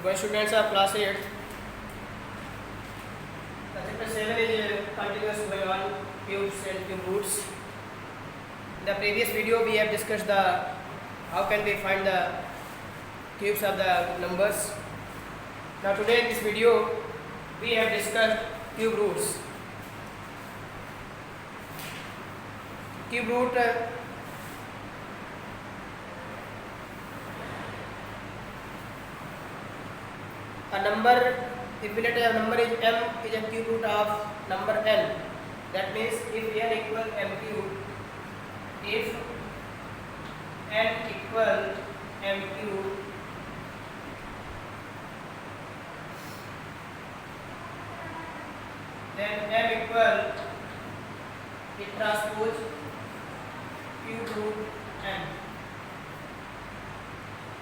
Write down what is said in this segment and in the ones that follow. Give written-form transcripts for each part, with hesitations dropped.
Good students of class 8. Chapter 7 is continuous going on cubes and cube roots. In the previous video we have discussed the how can we find the cubes of the numbers. Now today in this video we have discussed cube roots. Cube root a number, if we let a number is m, is a cube root of number n. That means if n equal m cube, if n equal m cube, then m equal it transpose cube root n.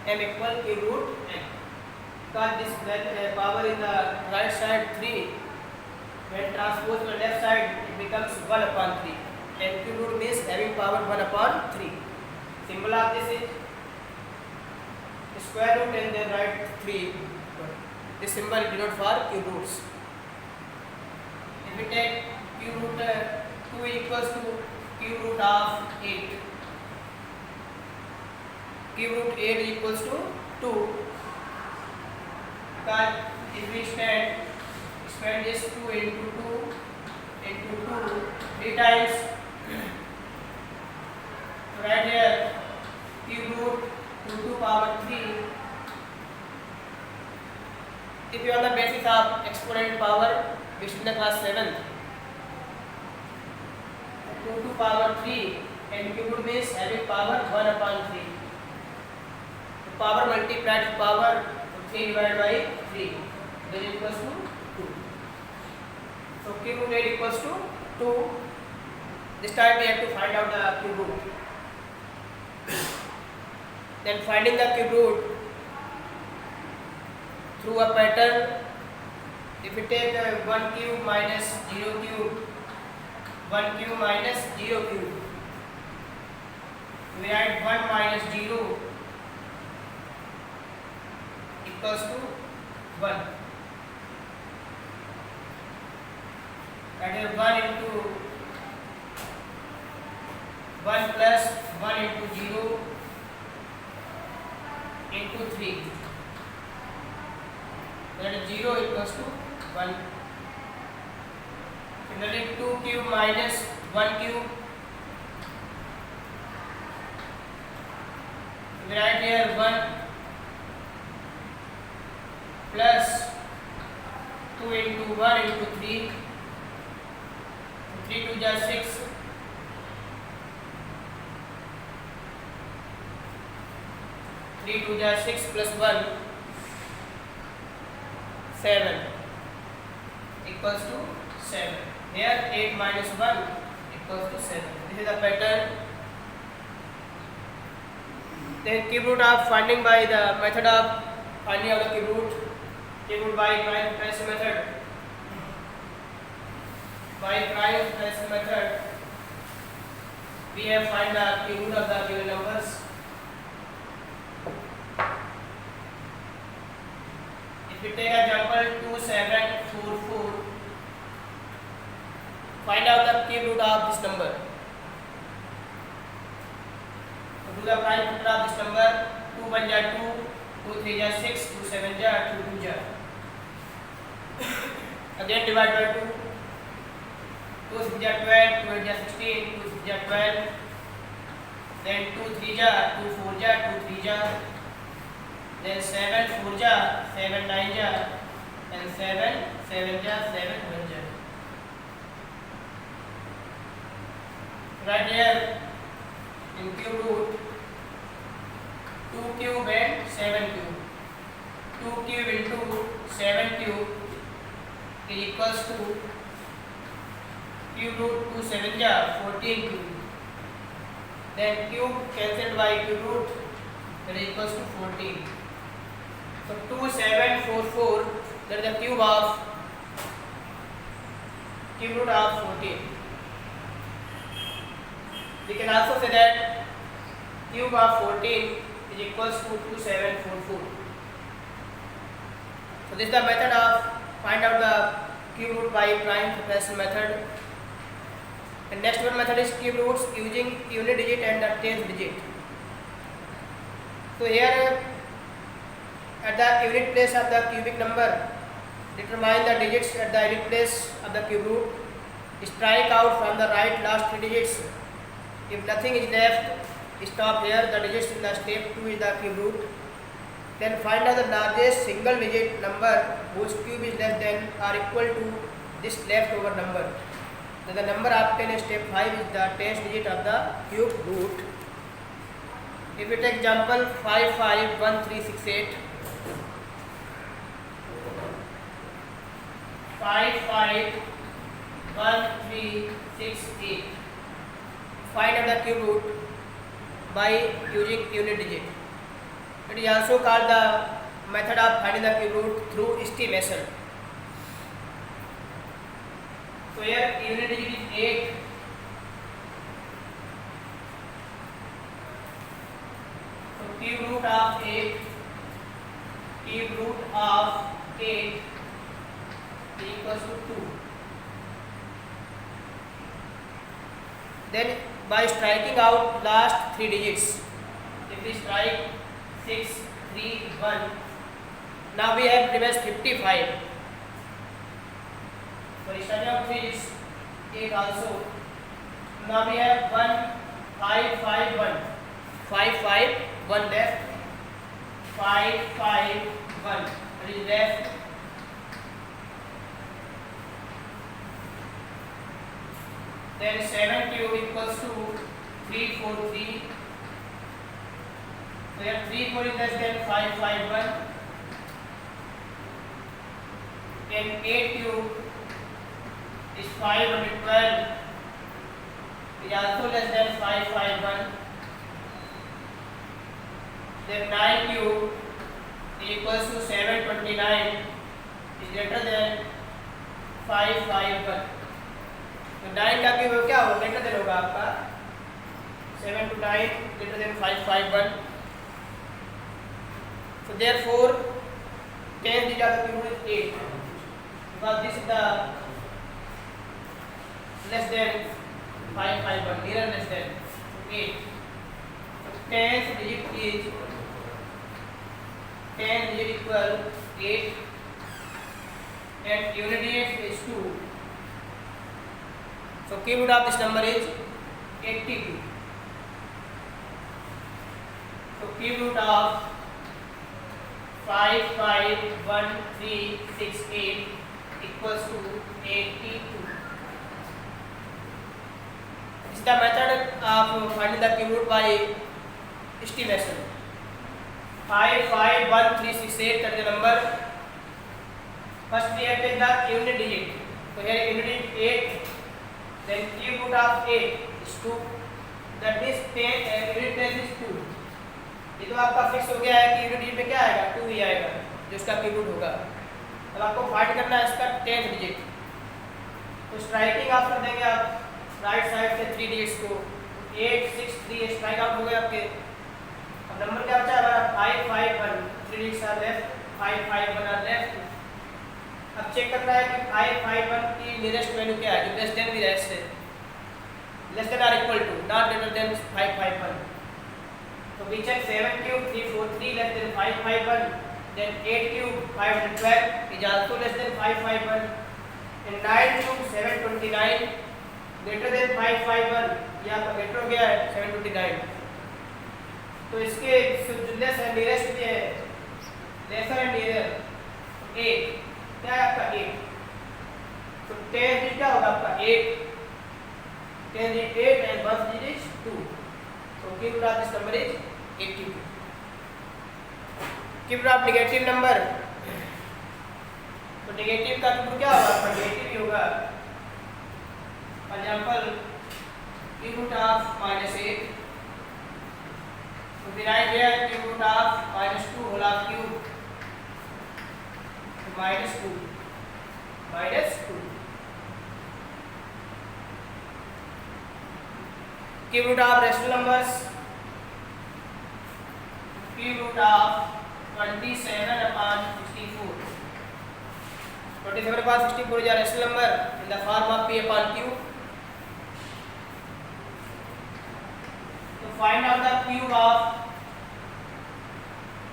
M equal cube root n. Because this power in the right side 3, when transposed to the left side it becomes 1 upon 3, and cube root means having power 1 upon 3. Symbol of this is square root and then right 3. This symbol denotes for cube roots. If we take cube root 2 equals to cube root of 8. Cube root 8 equals to 2. Because if we expand this 2 into 2 3 times, so right here cube root 2 power 3. If you are on the basis of exponent power, we should in the class 7th. 2 power 3 and cube root means having power 1 upon 3. The power multiplied with power 3 divided by 3, then equals to 2. So cube root 8 equals to 2. This time we have to find out the cube root. Then finding the cube root through a pattern. If we take 1 cube minus 0 cube, 1 cube minus 0 cube, we write 1 minus 0 equals to 1. That is 1 into 1 plus 1 into 0 into 3. That is 0 equals to 1. Similarly 2 cube minus 1 cube. We write here 1 plus 2 into 1 into 3. 3 to just 6. 3 to just 6 plus 1, 7 equals to 7. Here 8 minus 1 equals to 7. This is the pattern. Then cube root of finding by the method of finding out the cube root. Cube root by prime factor method. By prime factor method, we have find the cube root of the given numbers. If we take example 2, 7, 4, 4, find out the cube root of this number. So do the prime factor of this number. 2 1 ja 2, 2 3 ja 6, 2 7 ja 2 2 ja. Again divide by 2. 2 6 ja 12, 2 8 ja 16, 2 6 ja 12. Then 2 3 ja 2 4 ja 2 3 ja. Then 7 4 ja 7 9 ja, and 7 7 ja 7 1 ja. Right here in cube root 2 cube and 7 cube. 2 cube into 7 cube is equals to cube root 2 7 ja 14 cube. Then cube cancelled by cube root, that is equals to 14. So 2 7 4 4, that is the cube root of 14. We can also say that cube of 14 is equals to 2744. So this is the method of find out the cube root by prime factorization method. And next one method is cube roots using unit digit and the tenth digit. So here at the unit place of the cubic number, determine the digits at the unit place of the cube root. Strike out from the right last three digits. If nothing is left, stop here. The digits in the step 2 is the cube root. Then find out the largest single digit number whose cube is less than or equal to this leftover number. So the number obtained in step 5 is the 10th digit of the cube root. If we take example 551368, 551368. Find out the cube root by using unit digit. It is also called the method of finding the cube root through estimation. So here unit digit is 8. So cube root of 8 is equals to 2. Then by striking out last three digits, if we strike 6, 3, 1, now we have remains 55. For striking out 3 is 8 also. Now we have 1, 5, 5, 1. 5, 5, 1 left. 5, 5, 1. That is left. Then 7 cube equals to 3, 4, 3. So here 3, 4 is less than 5, 5, 1. Then 8 cube is 512. Is also less than 5, 5, 1. Then 9 cube is equals to 729. Is greater than 5, 5, 1. तो 9 का cube क्या होगा? Greater than होगा आपका 7 to 9 greater than 5, 5, 1. So therefore 10th digit of the cube root is 8 because this is the less than 5, 5, 1, nearer less than 8. So 10th digit equal 8 and unit digit is 2. So cube root of this number is 82. So cube root of 551368 equals to 82. This is the method of finding the cube root by estimation. 551368, that is the number. First we have taken the unit digit. So here unit digit 8. Then cube root of 8 is 2. That means unit place is 2. ये तो आपका fix हो गया है कि unit digit में क्या आएगा? 2 ही आएगा जो इसका क्यूब रूट होगा. अब आपको फाइंड करना है इसका 10th डिजिट. तो स्ट्राइकिंग आप कर देंगे आप राइट साइड से 3 डिजिट्स को. 8, 6, 3 स्ट्राइक आउट हो गए आपके. अब नंबर क्या बचा हमारा? 5, 5, 1. 3 digits are left. 5, 5, 1 are left. अब चेक करना है कि 5, 5, 1 की नियरेस्ट वैल्यू क्या है? जो लेस देन भी है इससे. Less than or equal to, not greater than 5, 5, 1. So we check 7 cube 343 less than 551. Then 8 cube 512 is also less than 551. And 9 cube 729 greater than 551. ये आपका greater हो गया है 729. तो इसके लेस है नियरेस्ट भी है. Lesser and near 8. क्या है आपका 8? तो 10 डिजिट क्या होगा आपका 8. 10 digit 8 and 1 digit is 2. So cube root of this number is 82. Cube root of negative number. तो नेगेटिव का क्यूब क्या होगा? नेगेटिव ही होगा. For example cube root of -8. So we write here cube root of -2 whole of cube. So -2. Cube root of rational numbers. Cube root of 27/64. 27 upon 64 is a rational number in the form of P upon Q. To find out the Q of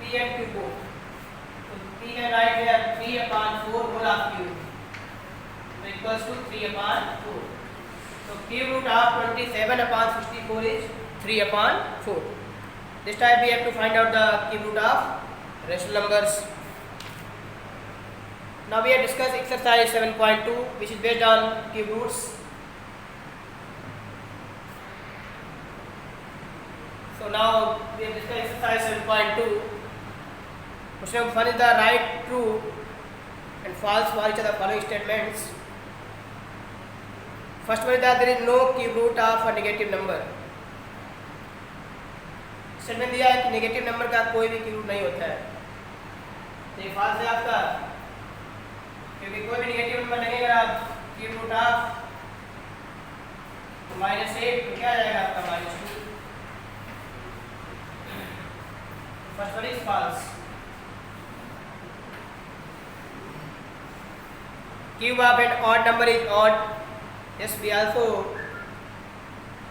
P and Q both. So P can write here 3 upon 4 whole of Q. So equals to 3 upon 4. So cube root of 27 upon 64 is 3 upon 4. This time we have to find out the cube root of rational numbers. Now we have discussed exercise 7.2, which is based on cube roots. So now we have discussed exercise 7.2. Question number 1 is the right, true and false for each of the following statements. First one is that there is no cube root of a negative number. Statement दिया है कि negative number का कोई भी cube root नहीं होता है, तो ये फॉल्स है आपका, क्योंकि कोई भी नेगेटिव नंबर लगेगा आप क्यूब रूट ऑफ -8 तो क्या आ जाएगा आपका -2. First one is false. Cube of an odd number is odd. Yes, we also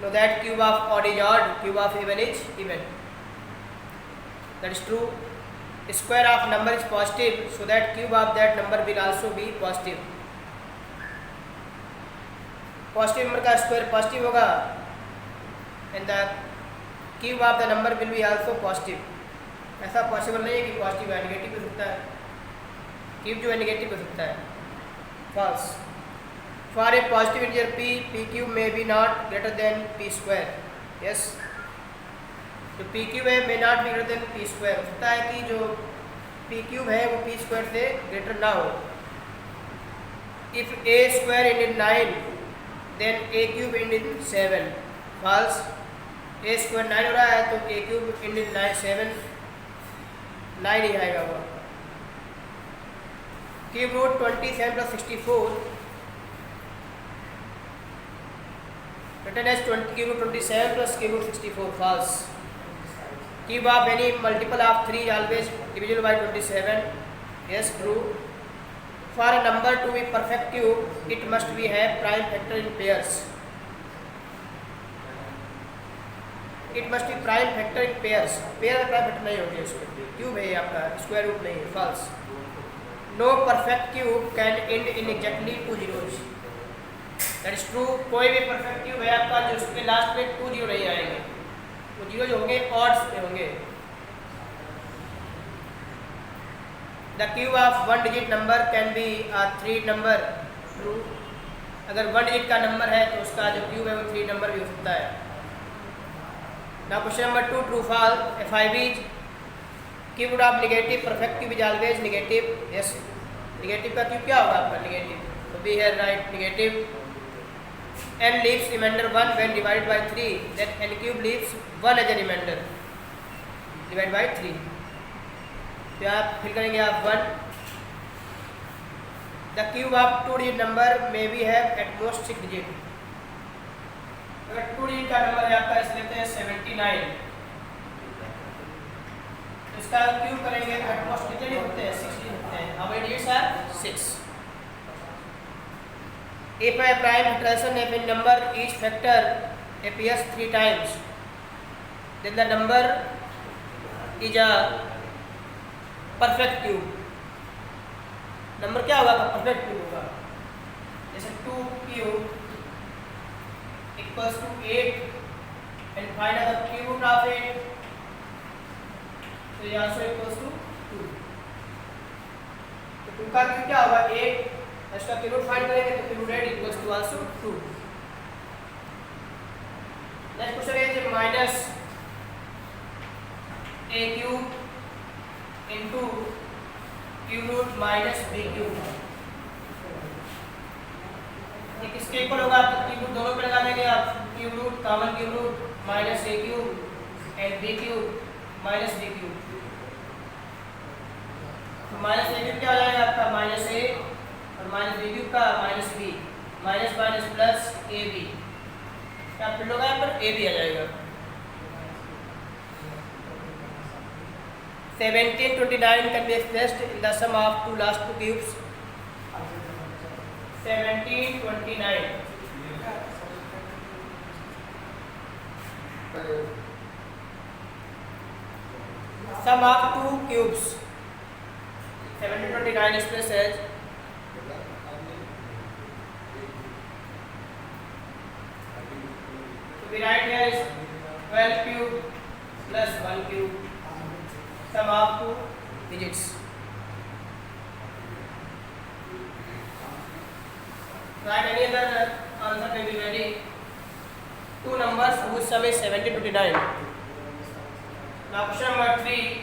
know that cube of odd is odd, cube of even is even. That is true. Square of number is positive, so that cube of that number will also be positive. Positive number का square positive होगा, and the cube of the number will be also positive. ऐसा possible नहीं है कि positive है, negative हो सकता है. cube जो है negative हो सकता है. False. For a positive integer p, p cube may be not greater than p square. Yes. जो p क्यूब है may not be greater than p square. हो सकता है कि जो p क्यूब है वो p स्क्वायर से ग्रेटर ना हो. If a square ended 9, then a cube ended 7. False. a square 9 हो रहा है तो a cube ended 7 9 ही आएगा वो. Cube root 27 plus 64 written as cube root 27 plus cube root 64. False. Cube of any multiple of 3 is always divisible by 27. Yes, true. For a number to be perfect cube, it must be have prime factor in pairs. It must be prime factor in pairs. Pair में prime factor नहीं होगी उसमें. Cube है आपका, square root नहीं है. False. No perfect cube can end in exactly 2 zeros. That is true. कोई भी perfect cube है आपका जो उसके लास्ट में 2 जीरो नहीं आएंगे, वो जीरो जो होंगे ऑड्स में होंगे. The cube of 1 digit number can be a 3 number. True. अगर 1 digit का नंबर है तो उसका जो क्यूब है वो 3 नंबर भी हो सकता है. Now question number 2, true false. F5 is cube root of negative perfect cube is always negative. Yes. Negative का क्यूब क्या होगा आपका नेगेटिव, तो बी है right negative. n leaves remainder 1 when divided by 3, then n cube leaves 1 as a remainder divided by 3. तो आप फिर करेंगे आप 1. The cube of 2 digit number may be have at most 6 digit. अगर 2 digit का number है आपका इस लेते हैं 79, इसका क्यूब करेंगे तो at most कितने होते हैं 6 digit होते हैं. How many digits are 6. If a prime iteration of a number each factor appears 3 times, then the number is a perfect cube. Number क्या होगा परफेक्ट क्यूब होगा. जैसे 2 cube equals to 8 and find out the cube root of 8, so ये also equals to 2. तो 2 का cube क्या होगा 8, इसका क्यूब रूट फाइंड करेंगे तो cube root 8 equals to also 2. Next question है minus a cube into cube root minus b cube. ये किसके इक्वल होगा, तो क्यूब रूट दोनों पे लगा देंगे आप. Cube root common cube root minus a cube and b cube minus b cube. तो माइनस a क्यूब क्या हो जाएगा आपका माइनस a और माइनस b क्यूब का minus b, minus minus plus A B. क्या फिर होगा यहाँ पर ए बी आ जाएगा. 1729 can be expressed in the sum of two last two cubes. 1729. Sum of two cubes. 1729 expressed as we write here is 12 cube plus 1 cube. Sum of two digits. Write any other answer may be ready. Two numbers whose sum is 1729. Now question number 3.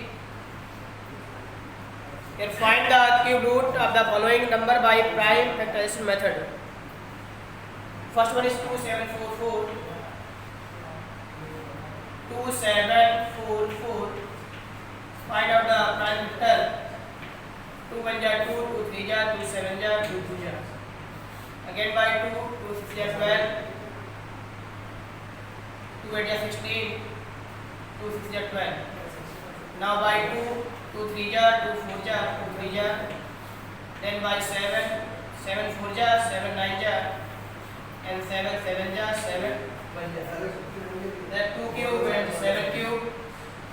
Here find the cube root of the following number by prime factorization method. First one is 2744. 2744. Find out the prime factor. 2 1 ja 2, 2 3 ja 2 7 ja 2 2 ja. Again by 2, 2 6 ja 12, 2 8 ja 16, 2 6 ja 12. Now by 2, 2 3 ja 2 4 ja 2 3 ja. Then by 7, 7 4 ja 7 9 ja, and 7 7 ja 7 1 ja. Then 2 cube and 7 cube.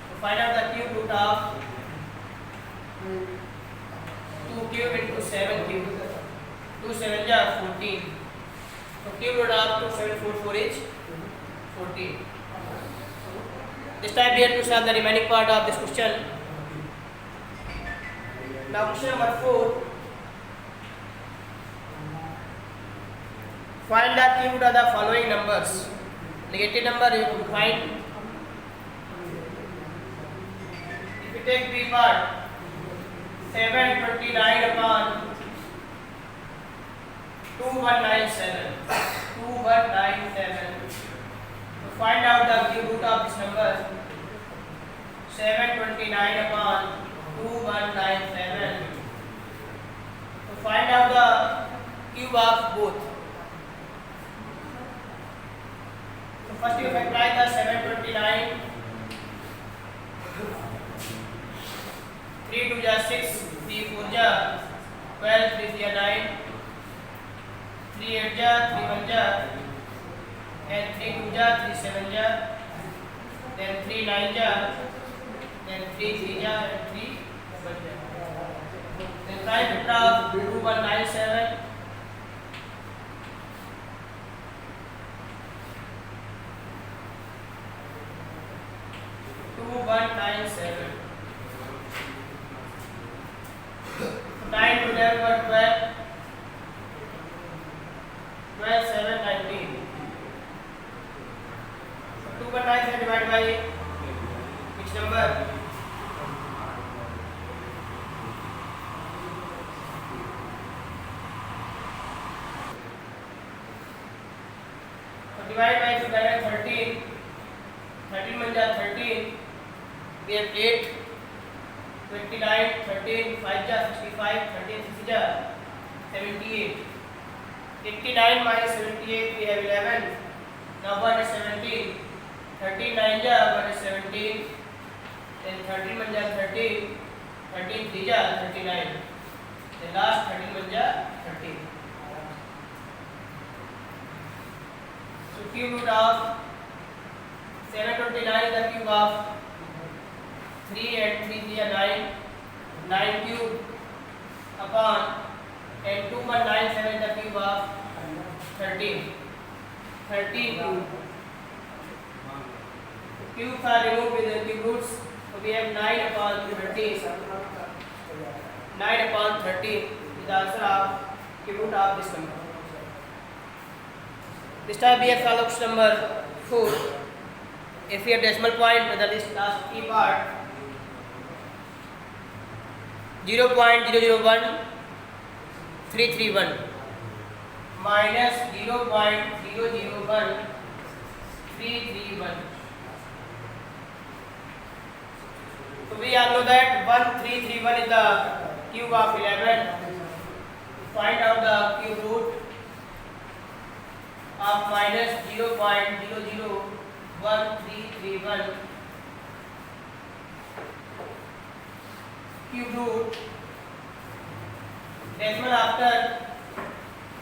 To find out the cube root of 2 cube into 7 cube. 2 7 ja 14. So cube root of 2744 is 14. This time we have to solve the remaining part of this question. Now question number 4. Find the cube root of the following numbers. Negative number you have to find. If you take B part, 729 upon 2197. 2197. To find out the cube root of this number, 729 upon 2197. To find out the cube of both. So first you factorize the 729. 3 2 ja 6, 3 4 ja 12, 3 3 ja 9, 3 8 ja 3 1 ja, and 3 2 ja 3 7 ja, then 3 9 ja, then 3 3 ja, and 3 1 ja. Then prime factor of 2197. 2197. 9 to 11 but 12. 12 7 19. 2197 divided by which number? So divide by 13. 13 1 ja 13. We have 8, 29, 13, 5 ja 65, 13 6 ja 78. 89 minus 78 we have 11. Now what is 17? 13 9 ja, what is 17? Then 13 1 ja 13, 13 3 ja 39. Then last 13 1 ja 13. So cube root of 729 is the cube of 3 and 3 3 are 9, 9 cube upon and 2197 the cube of 13, 13 cube. Cubes are removed with the cube roots, so we have 9 upon 13, 9 upon 13 is the answer of cube root of this number. This time we have solved question number 4. If we have decimal point with the last key part, 0.001331 minus 0.001331. So we all know that 1331 is the cube of 11. Find out the cube root of minus 0.001331. Cube root decimal after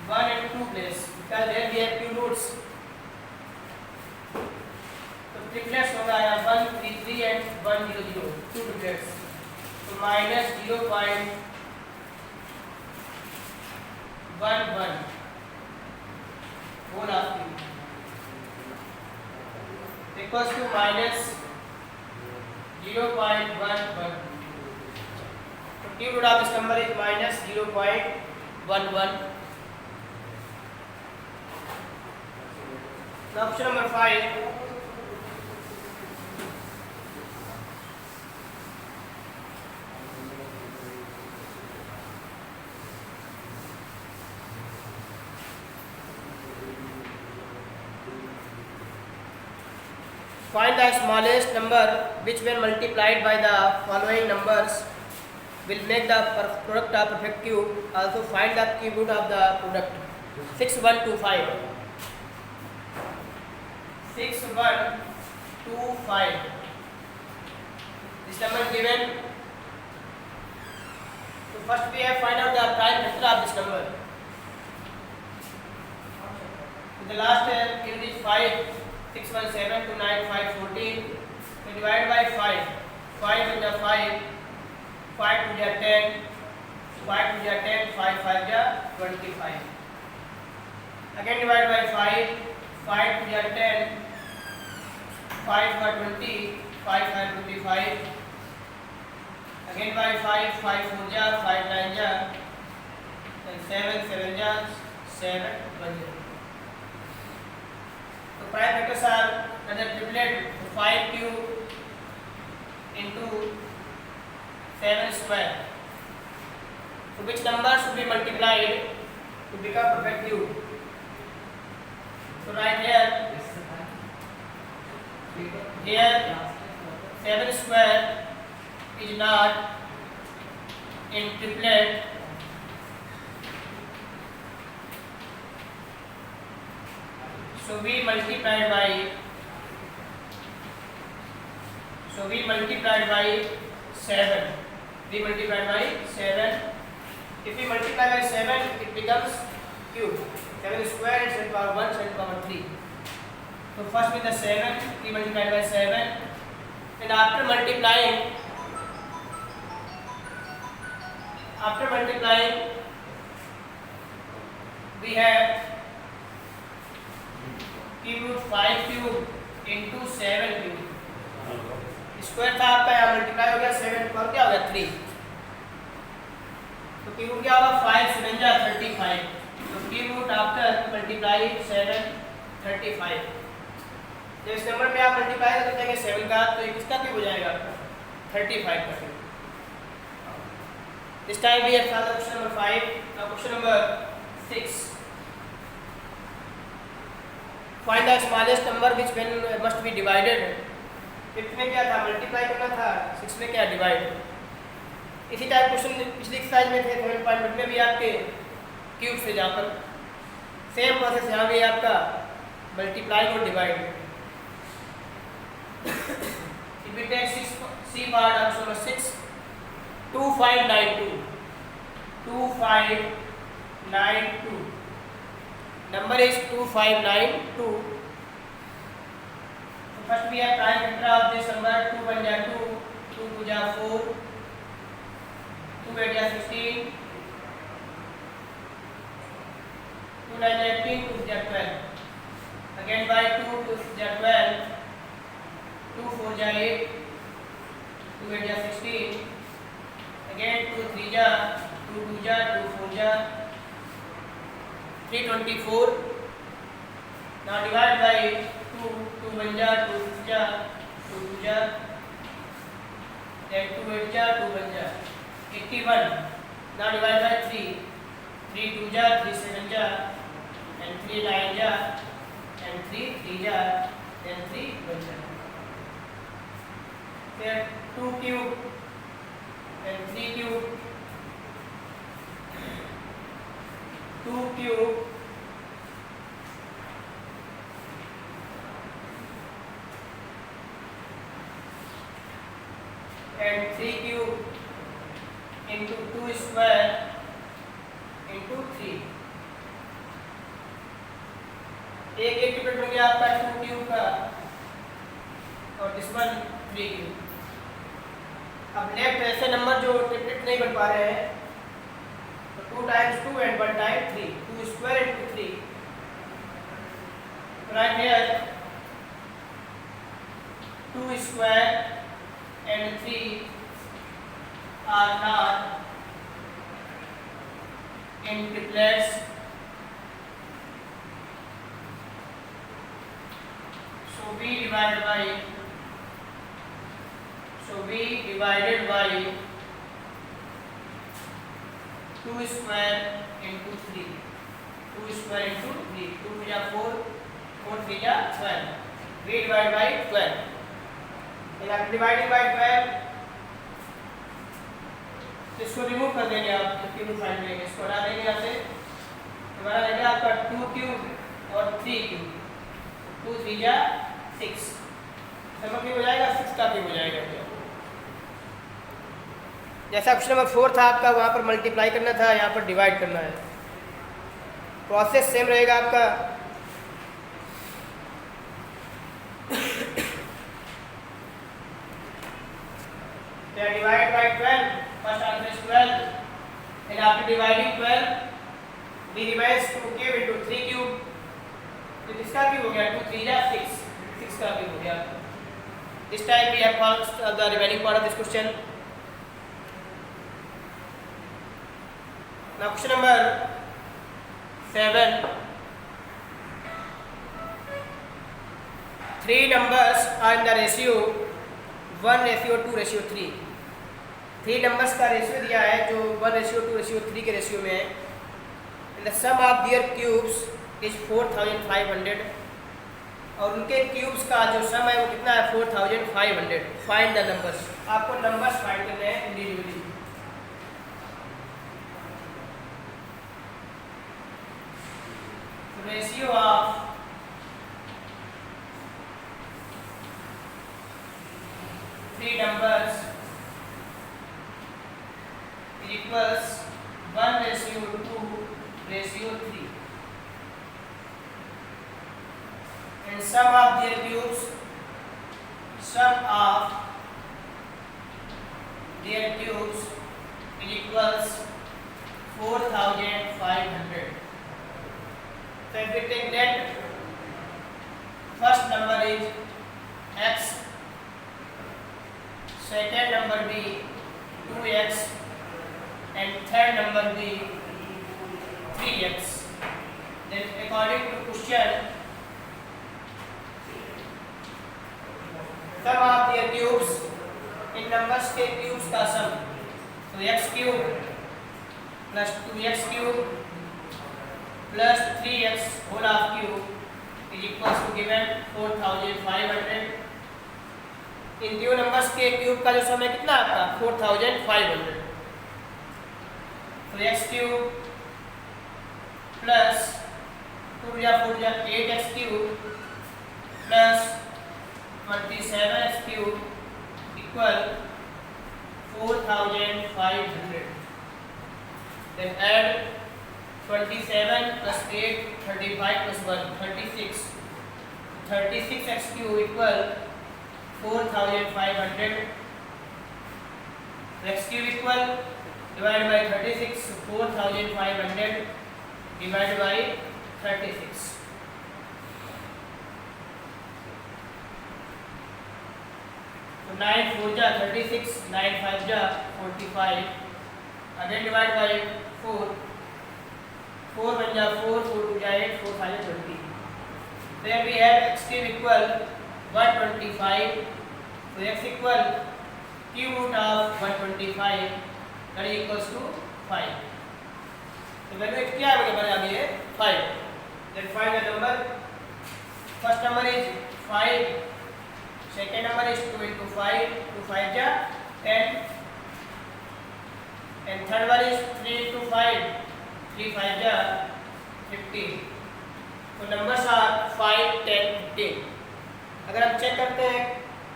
1 and 2 place because there we have two roots. तो triplets होगा यहाँ 1 3 3 and 1 0 0 two triplets. तो minus 0.11 whole half cube equals to minus 0.11. So cube root of this number is minus 0.11. Now option number 5. Find the smallest number which when multiplied by the following numbers will make the product of perfect cube. Also find the cube root of the product. 6125. 6125. This number given. So first we have find out the prime factor of this number. So the last unit is 5. 6 1 7 2 9 5 14. So divide by 5. 5 into 5. 5 to the 10. 5 to the 10. 5 5 the 25. Again divide by 5. 5 to the 10. 5 for 20. 5 5 25. Again by 5. 5 4 ja. 5 9 ja. And 7 7 ja. 7 1 ja. So prime factors are another triplet 5 cube into 7 square. So which number should be multiplied to become perfect cube? So right here 7 square is not in triplet. So we multiplied by 7. We multiplied by 7. If we multiply by 7, it becomes cube. 7 square is 7 power 1, 7 power 3. So first with the 7, we multiplied by 7, and after multiplying, we have cube root 5 cube into 7 cube. Square था आपका, यहाँ multiply हो गया 7 पर क्या हो गया 3. तो क्यूब रूट क्या होगा 5 7 जा 35. तो क्यूब रूट आफ्टर मल्टीप्लाई 7 35. जब इस नंबर में आप मल्टीप्लाई कर देंगे 7 का तो ये किसका क्यूब हो जाएगा 35 का cube. This time we have solve question number 5. Now question number 6. Find the smallest number which when must be divided. 5 में क्या था मल्टीप्लाई करना था, 6 में क्या डिवाइड. इसी टाइप क्वेश्चन पिछली एक्सरसाइज में थे 7.1 में भी आपके क्यूब से जाकर सेम प्रोसेस यहाँ भी आपका मल्टीप्लाई और divide. If we take 6 C part of number 6 2592 number is 2592. So first we have prime factor of this number. 2 1 ja 2, 2 2 ja 4, 2 8 ja 16, 2 9 ja 18, 2 ja 12. Again by 2 2 ja 12, 2 4 ja 8, 2 8 ja 16. Again 2 3 ja 2 2 ja 2 4 ja 324. Now divide by 2 2 1 ja 2 6 ja 2 2 ja, then 2 8 ja 2 1 ja 81. Now divide by 3 3 2 ja 3 7 ja and 3 9 ja and 3 3 ja then 3 1 ja. Then 2 cube and 3 cube, 2 cube and 3 cube into 2 square into 3. एक triplet हो गया आपका 2 cube का और this one 3 cube. अब left ऐसे number जो triplet नहीं बन पा रहे हैं तो 2 times 2 and 1 times 3, 2 square into 3, right here 2 square and 3 are not in triplets, so b divided by 2 square into 3, 2 square into 3, 2 3 are 4, 4 3 are 12, b divided by 12. then after dividing by 12 इसको remove कर देंगे आप, cube find करेंगे, इसको हटा देंगे यहाँ से, हमारा रहेगा आपका 2 क्यूब और 3 क्यूब, 2 3 जा 6, सब क्यूब हो जाएगा, 6 का क्यूब हो जाएगा। जैसा ऑप्शन नंबर 4 था आपका, वहाँ पर मल्टीप्लाई करना था, यहाँ पर डिवाइड करना है, प्रोसेस सेम रहेगा आपका। Divide by 12, first answer is 12, and after dividing 12 we revise 2 cube into 3 cube, तो किसका क्यूब हो गया, 2 3 जा 6, 6 का क्यूब हो गया। This time we have found the remaining part of this question. Now question number 7, 3 numbers are in the ratio 1:2:3, 3 numbers का ratio दिया है जो 1:2:3 के रेशियो में है। The sum of their cubes is 4500, और उनके क्यूब्स का जो सम है वो कितना है, 4500। फाइंड द नंबर्स, आपको नंबर्स फाइंड करने हैं individually. Ratio of three numbers equals 1:2:3, and sum of their cubes is equals 4500. So if we take that, first number is x, second number be 2x, and third number be 3x. Then according to question, sum of their cubes, इन numbers के cubes का sum, तो x cube plus 2x cube plus 3x whole of cube is equals to given 4500। इन तीनों numbers के cube का जो सम है कितना आपका, 4500। तो x क्यूब प्लस 2 या 4 या 8x cube plus 27x cube equal 4500। Then add 27 plus 8, 35 plus 1, 36. 36x cube equal 4500. X cube equal divided by 36, 4500 divided by 36. So 9 4 ja 36, 9 5 ja 45. Again divide by 4. 4 1 ja 4, 4 2 ja 8, 4 5 ja 20. Then we have x cube equal 125. So x equal cube root of 125, that is equals to 5. So value x क्या है हमारे आगे है 5. Then find the number. First number is 5. Second number is 2 into 5. 2 5 ja 10. And third one is 3 into 5. 3 5 ja 15. So numbers are 5, 10, 15. अगर हम check करते हैं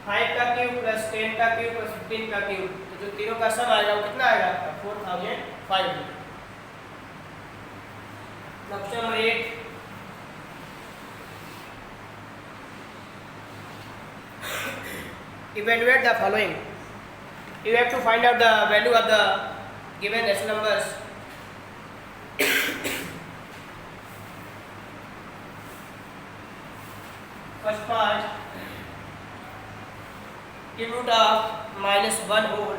5 का क्यूब प्लस 10 का क्यूब प्लस 15 का क्यूब, तो जो तीनों का सम आएगा वो कितना आएगा आपका 4500। Option number 8, evaluate the following. You have to find out the value of the given rational numbers. First part, cube root of -1 whole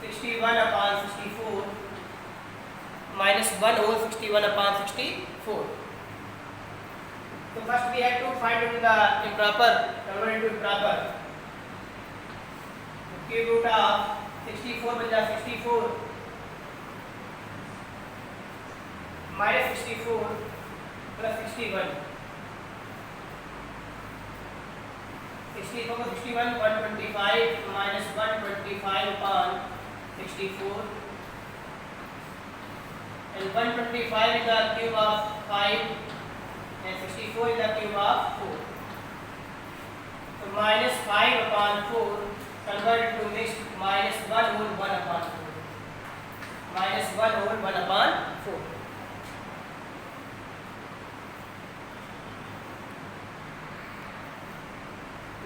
61 upon 64 -1 whole 61 upon 64. So first we have to find into the improper, convert into improper. So cube root of 64 बन जाए 64 -64 plus 61. 64 को 61 125 minus 125 upon 64, and 125 is the cube of 5 and 64 is the cube of 4. So minus 5 upon 4 converted to mixed -1 whole 1 upon 4. -1 whole 1 upon 4.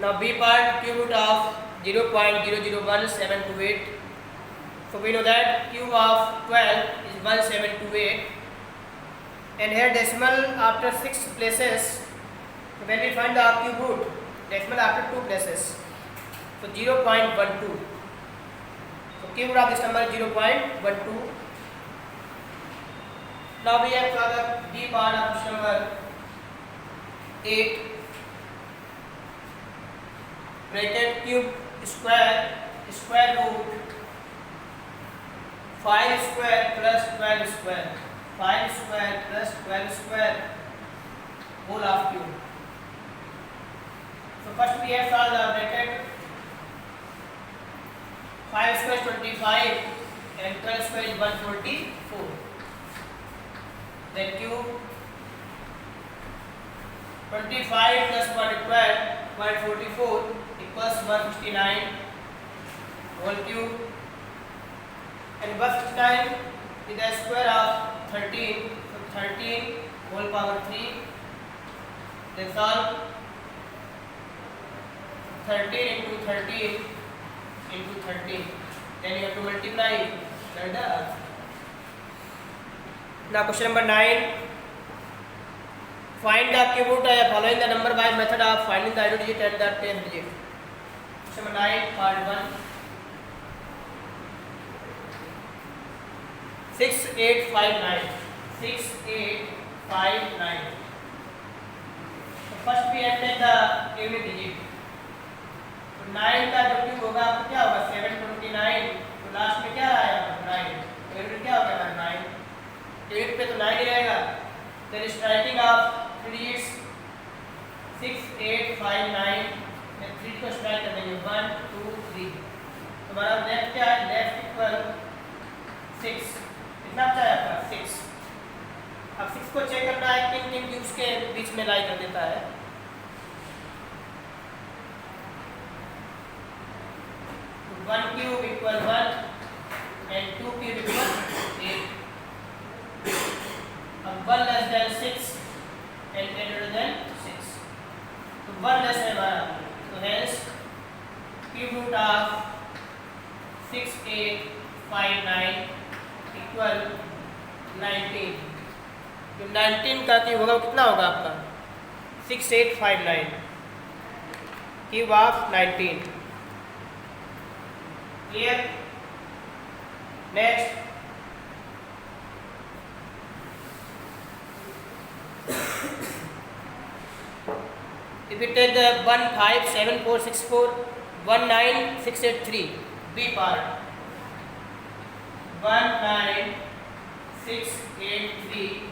Now B part, cube root of 0.001728. So we know that cube of 12 is 1728, and here decimal after 6 places. So when we find the cube root, decimal after 2 places. So 0.12. So cube root of this number is 0.12. Now we have for the B part of this number 8. Bracket cube square root 5 square plus 12 square, 5 square plus 12 square whole of cube. So first we have solved the bracket. 5 square is 25 and 12 square is 144. Then cube 25 plus 112 144 equals 169 whole cube, and 169 is the square of 13, so 13 whole power 3. Then solve 13 into 13 into 13, then you have to multiply. That the answer. Now question number 9. Find the cube root following the number by method of finding the idle digit and the 10th digit. Question number 9, part 1. 6859. 6859. So first we have take the unit digit. तो 9 का जो cube होगा आपको क्या होगा 729. तो last में क्या आएगा 9. यूनिट क्या होगा 9. यूनिट पे तो 9 ही रहेगा. Then striking of 3 digits 6859, and 3 को स्ट्राइक कर देंगे 1 2 3. तो हमारा लेफ्ट क्या है, लेफ्ट इक्वल 6. कितना बचा है आपका 6. अब 6 को चेक करना है किन किन क्यूब्स के बीच में लाई कर देता है. 1 cube equal 1 and 2 cube equal 8. अब 1 less than 6 and greater than 6. तो 1 less है हमारा, तो hence cube root of 6859 equal 19. जो 19 का क्यूब होगा वो कितना होगा आपका 6859 cube of 19. Clear. Next if we take the 157464 19683 B part 19683,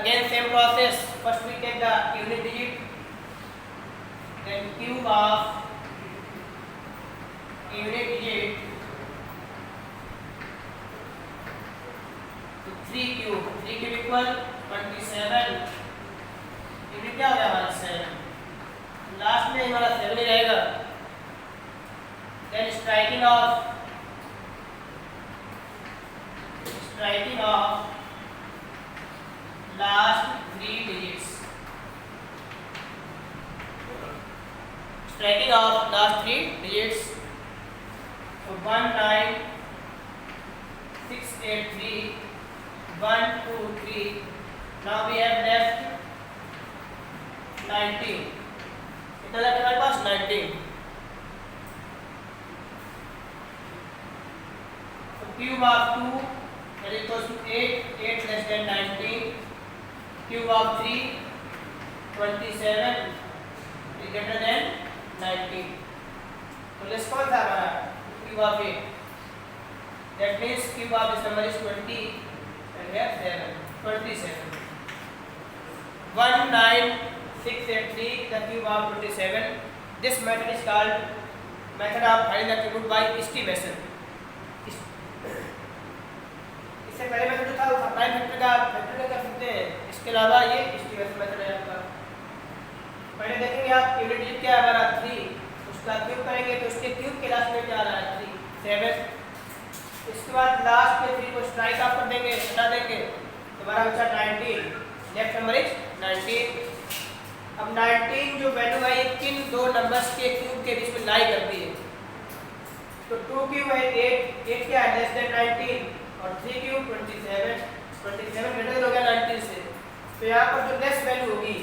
again same process. First we take the unit digit, then cube of unit digit to 3 cube equal 27. Unit क्या हो गया हमारा 7. लास्ट में हमारा 7 ही रहेगा. Then striking off last 3 digits. Striking of last three digits. So 19683, 123. Now we have left 19. कितना लगा हमारे पास 19. So cube of 2 that is equals to 8. 8 less than 19. Cube of 3 27 is greater than 19. So let's call that हमारा cube of 8. That means cube of this number is 20 and we have 7. 27. 19683 the cube of 27. This method is called method of finding the cube root by estimation. इससे पहले method जो था वो prime factor का कर सकते हैं. इसके अलावा ये एस्टिमेशन मेथड है आपका. पहले देखेंगे आप यूनिट डिजिट क्या है हमारा 3. उसका क्यूब करेंगे तो उसके क्यूब के लास्ट में क्या आ रहा है 3 7. इसके बाद लास्ट के 3 को स्ट्राइक ऑफ कर देंगे, हटा देंगे तो हमारा बचा 19. Next number is 19. अब 19 जो वैल्यू है ये किन दो नंबर्स के क्यूब के बीच में लाई करती है. तो 2 क्यूब है 8. 8 क्या है लेस देन 19 और 3 क्यूब 27. 27 ग्रेटर हो गया 19 से. तो यहाँ पर जो लेस वैल्यू होगी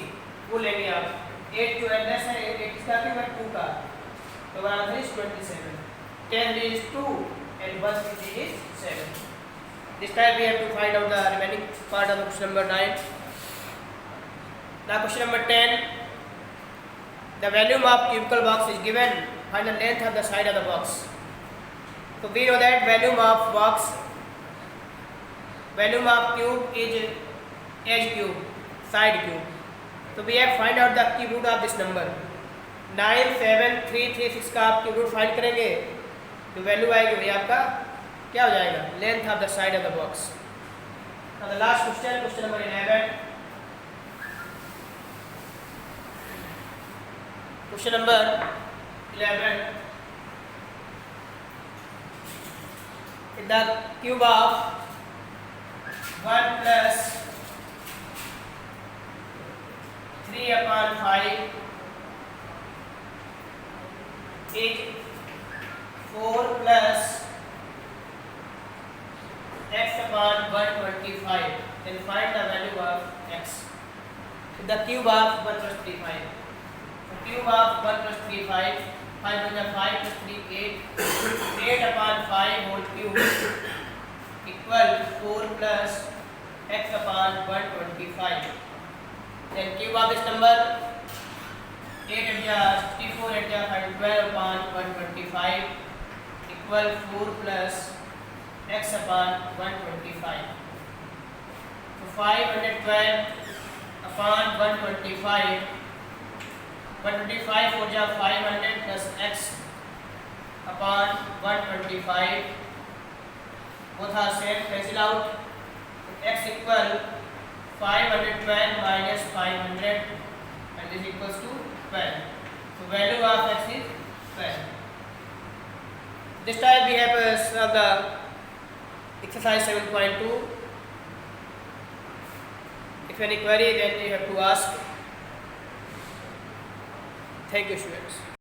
वो लेंगे आप. 8 जो है लेस है 8 इसका क्यूब है 2 का तो हमारा answer is 27. 10 is 2 and 1 is 7. This time we have to find out the remaining part of question number 9. Now question number 10. The volume of cubical box is given. Find the length of the side of the box. So we know that volume of cube is edge cube, side cube. So we have find out the cube root of this number. 97336 का आप cube root find करेंगे तो value आएगी भैया आपका क्या हो जाएगा length of the side of the box. Now the last question number 11. Question number 11. The cube of 1 plus 3 upon 5 is 4 plus x upon 125. Then find the value of x. The cube of 1 plus 3 5. The cube of 1 plus 3 5. 5 plus 5 plus 3 8. 8 upon 5 whole cube equal 4 plus x upon 125. Then cube of this number 8 64 12 upon 125 equal 4 plus x upon 125. So 512 upon 125. 125 हो जाए 500 plus x upon 125. Both are same, cancel out. X equal 512 minus 500 and this equals to 12. So value of x is 12. This time we have solved the exercise 7.2. If any query then you have to ask. Thank you students.